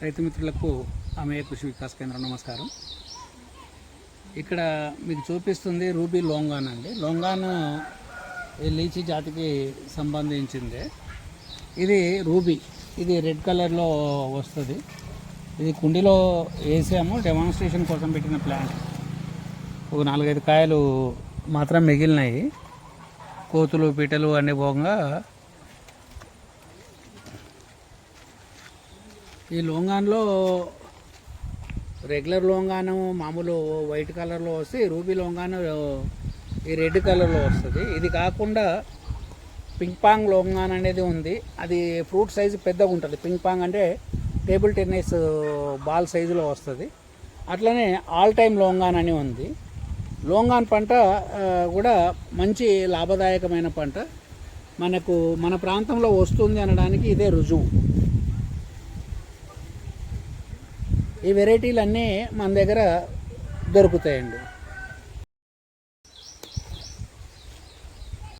రైతు మిత్రులకు అమేయ కృషి వికాస్ కేంద్రం నమస్కారం. ఇక్కడ మీకు చూపిస్తుంది రూబీ లోంగాన్ అండి. లోంగాన్ లీచీ జాతికి సంబంధించిందే. ఇది రూబీ, ఇది రెడ్ కలర్లో వస్తుంది. ఇది కుండీలో వేసాము, డెమాన్స్ట్రేషన్ కోసం పెట్టిన ప్లాంట్. ఒక 4-5 కాయలు మాత్రం మిగిలినాయి. కోతులు పీటలు అన్నీ పోగా ఈ లోంగాన్లో రెగ్యులర్ లోంగాను మామూలు వైట్ కలర్లో వస్తే, రూబీ లోంగాను ఈ రెడ్ కలర్లో వస్తుంది. ఇది కాకుండా పింక్ పాంగ్ లోంగాన్ అనేది ఉంది. అది ఫ్రూట్ సైజు పెద్దగా ఉంటుంది. పింక్ పాంగ్ అంటే టేబుల్ టెన్నిస్ బాల్ సైజులో వస్తుంది. అట్లనే ఆల్ టైమ్ లోంగాన్ అని ఉంది. లోంగాన్ పంట కూడా మంచి లాభదాయకమైన పంట. మన ప్రాంతంలో వస్తుంది అనడానికి ఇదే రుజువు. ఈ వెరైటీలు అన్నీ మన దగ్గర దొరుకుతాయండి.